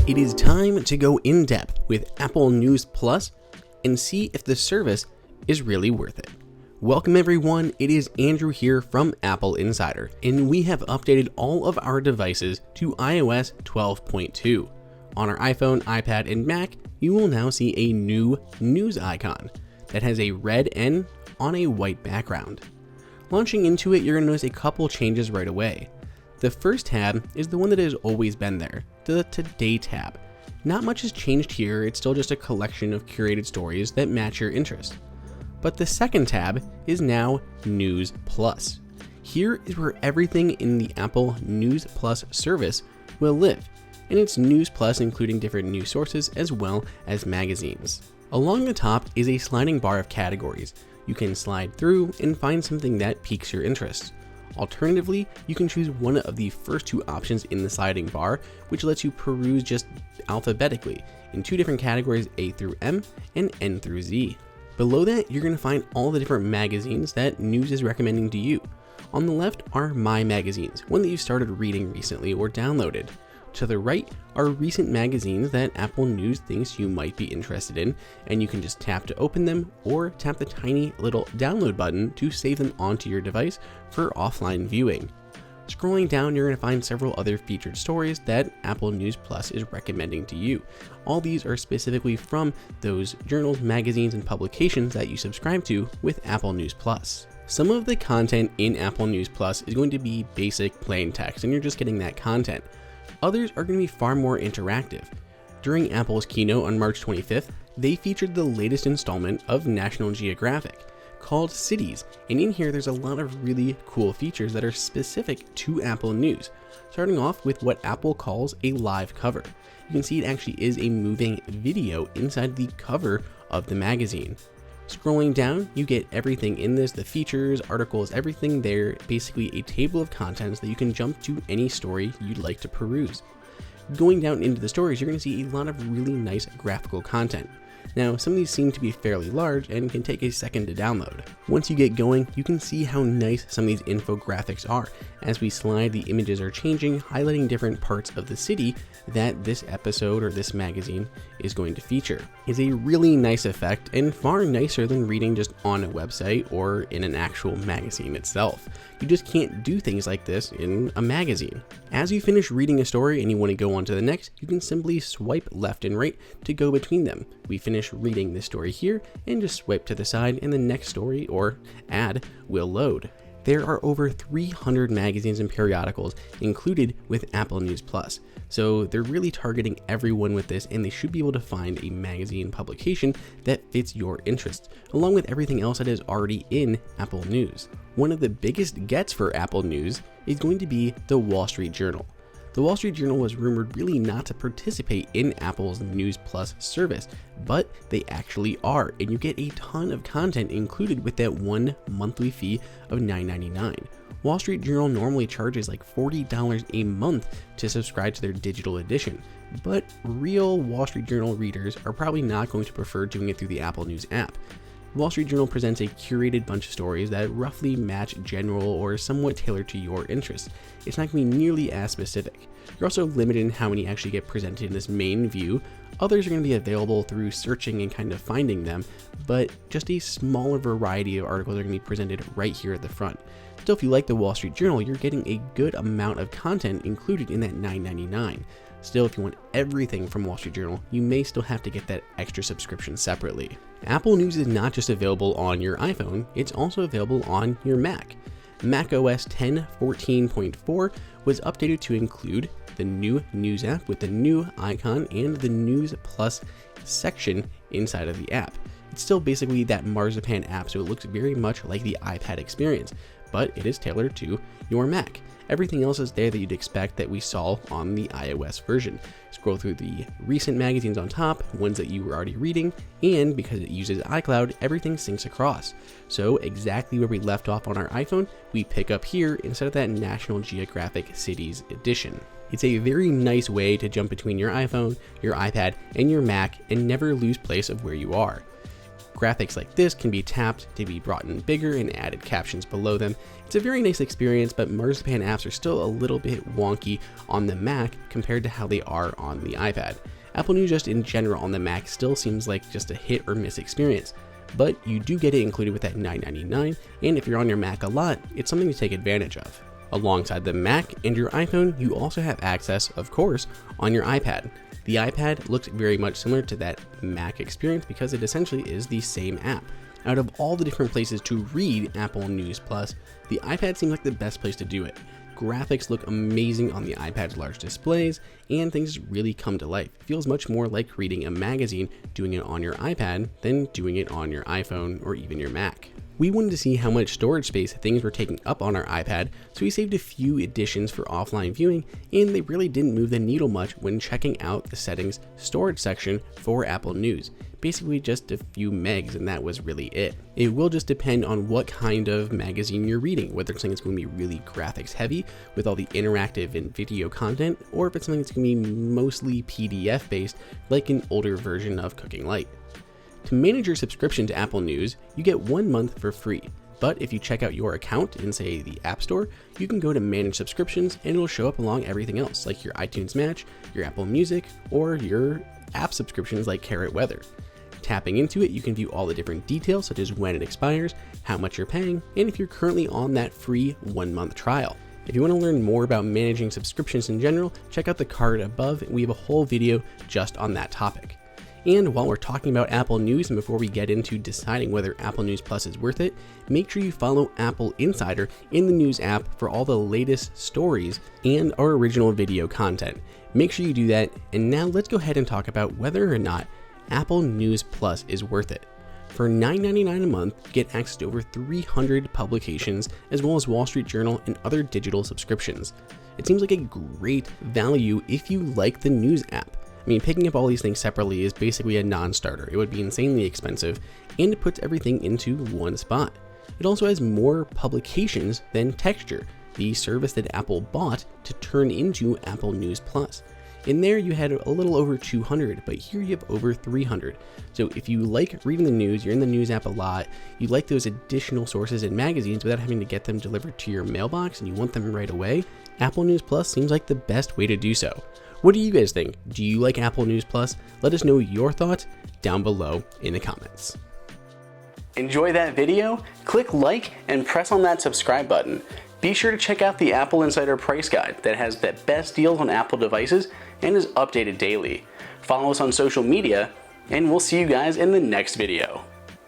It is time to go in depth with Apple News Plus and see if the service is really worth it. Welcome everyone, it is Andrew here from AppleInsider, and we have updated all of our devices to iOS 12.2. On our iPhone, iPad, and Mac, you will now see a new news icon that has a red N on a white background. Launching into it, you're going to notice a couple changes right away. The first tab is the one that has always been there, the Today tab. Not much has changed here, it's still just a collection of curated stories that match your interests. But the second tab is now News Plus. Here is where everything in the Apple News Plus service will live, and it's News Plus including different news sources as well as magazines. Along the top is a sliding bar of categories. You can slide through and find something that piques your interest. Alternatively, you can choose one of the first two options in the sliding bar, which lets you peruse just alphabetically in two different categories, A through M and N through Z. Below that, you're going to find all the different magazines that News is recommending to you. On the left are My Magazines, one that you started reading recently or downloaded. To the right are recent magazines that Apple News thinks you might be interested in, and you can just tap to open them or tap the tiny little download button to save them onto your device for offline viewing. Scrolling down, you're going to find several other featured stories that Apple News Plus is recommending to you. All these are specifically from those journals, magazines, and publications that you subscribe to with Apple News Plus. Some of the content in Apple News Plus is going to be basic plain text, and you're just getting that content. Others are going to be far more interactive. During Apple's keynote on March 25th, they featured the latest installment of National Geographic called Cities, and in here there's a lot of really cool features that are specific to Apple News, starting off with what Apple calls a live cover. You can see it actually is a moving video inside the cover of the magazine. Scrolling down, you get everything in this, the features, articles, everything there, basically a table of contents that you can jump to any story you'd like to peruse. Going down into the stories, you're going to see a lot of really nice graphical content. Now, some of these seem to be fairly large and can take a second to download. Once you get going, you can see how nice some of these infographics are. As we slide, the images are changing, highlighting different parts of the city that this episode or this magazine is going to feature. It's a really nice effect and far nicer than reading just on a website or in an actual magazine itself. You just can't do things like this in a magazine. As you finish reading a story and you want to go on to the next, you can simply swipe left and right to go between them. We finish reading this story here and just swipe to the side and the next story or ad will load. There are over 300 magazines and periodicals included with Apple News Plus, so they're really targeting everyone with this, and they should be able to find a magazine publication that fits your interests, along with everything else that is already in Apple News. One of the biggest gets for Apple News is going to be the Wall Street Journal. The Wall Street Journal was rumored really not to participate in Apple's News Plus service, but they actually are, and you get a ton of content included with that one monthly fee of $9.99. Wall Street Journal normally charges like $40 a month to subscribe to their digital edition, but real Wall Street Journal readers are probably not going to prefer doing it through the Apple News app. Wall Street Journal presents a curated bunch of stories that roughly match general or somewhat tailored to your interests. It's not going to be nearly as specific. You're also limited in how many actually get presented in this main view. Others are going to be available through searching and kind of finding them, but just a smaller variety of articles are going to be presented right here at the front. Still, if you like the Wall Street Journal, you're getting a good amount of content included in that $9.99. Still, if you want everything from Wall Street Journal, you may still have to get that extra subscription separately. Apple News is not just available on your iPhone, it's also available on your Mac. macOS 10.14.4 was updated to include the new News app with the new icon and the News Plus section inside of the app. It's still basically that marzipan app, so it looks very much like the iPad experience, but it is tailored to your Mac. Everything else is there that you'd expect that we saw on the iOS version. Scroll through the recent magazines on top, ones that you were already reading, and because it uses iCloud, everything syncs across. So exactly where we left off on our iPhone, we pick up here instead of that National Geographic Cities edition. It's a very nice way to jump between your iPhone, your iPad, and your Mac and never lose place of where you are. graphics like this can be tapped to be brought in bigger and added captions below them. It's a very nice experience, but Marzipan apps are still a little bit wonky on the Mac compared to how they are on the iPad. Apple News just in general on the Mac still seems like just a hit or miss experience, but you do get it included with that $9.99, and if you're on your Mac a lot, it's something to take advantage of. Alongside the Mac and your iPhone, you also have access, of course, on your iPad. The iPad looks very much similar to that Mac experience because it essentially is the same app. Out of all the different places to read Apple News Plus, the iPad seems like the best place to do it. Graphics look amazing on the iPad's large displays, and things really come to life. It feels much more like reading a magazine doing it on your iPad than doing it on your iPhone or even your Mac. We wanted to see how much storage space things were taking up on our iPad, so we saved a few additions for offline viewing, and they really didn't move the needle much when checking out the settings storage section for Apple News. Basically just a few megs, and that was really it. It will just depend on what kind of magazine you're reading, whether it's something that's going to be really graphics heavy with all the interactive and video content, or if it's something that's going to be mostly PDF based like an older version of Cooking Light. To manage your subscription to Apple News, you get 1 month for free. But if you check out your account in, say, the App Store, you can go to Manage Subscriptions and it'll show up along everything else, like your iTunes Match, your Apple Music, or your app subscriptions like Carrot Weather. Tapping into it, you can view all the different details, such as when it expires, how much you're paying, and if you're currently on that free 1-month trial. If you want to learn more about managing subscriptions in general, check out the card above. We have a whole video just on that topic. And while we're talking about Apple News, and before we get into deciding whether Apple News Plus is worth it, make sure you follow AppleInsider in the News app for all the latest stories and our original video content. Make sure you do that, and now let's go ahead and talk about whether or not Apple News Plus is worth it. For $9.99 a month, get access to over 300 publications, as well as Wall Street Journal and other digital subscriptions. It seems like a great value if you like the News app. I mean, picking up all these things separately is basically a non-starter. It would be insanely expensive, and it puts everything into one spot. It also has more publications than Texture, the service that Apple bought to turn into Apple News Plus. In there, you had a little over 200, but here you have over 300. So if you like reading the news, you're in the News app a lot, you like those additional sources and magazines without having to get them delivered to your mailbox and you want them right away, Apple News Plus seems like the best way to do so. What do you guys think? Do you like Apple News Plus? Let us know your thoughts down below in the comments. Enjoy that video? Click like and press on that subscribe button. Be sure to check out the Apple Insider Price Guide that has the best deals on Apple devices and is updated daily. Follow us on social media, and we'll see you guys in the next video.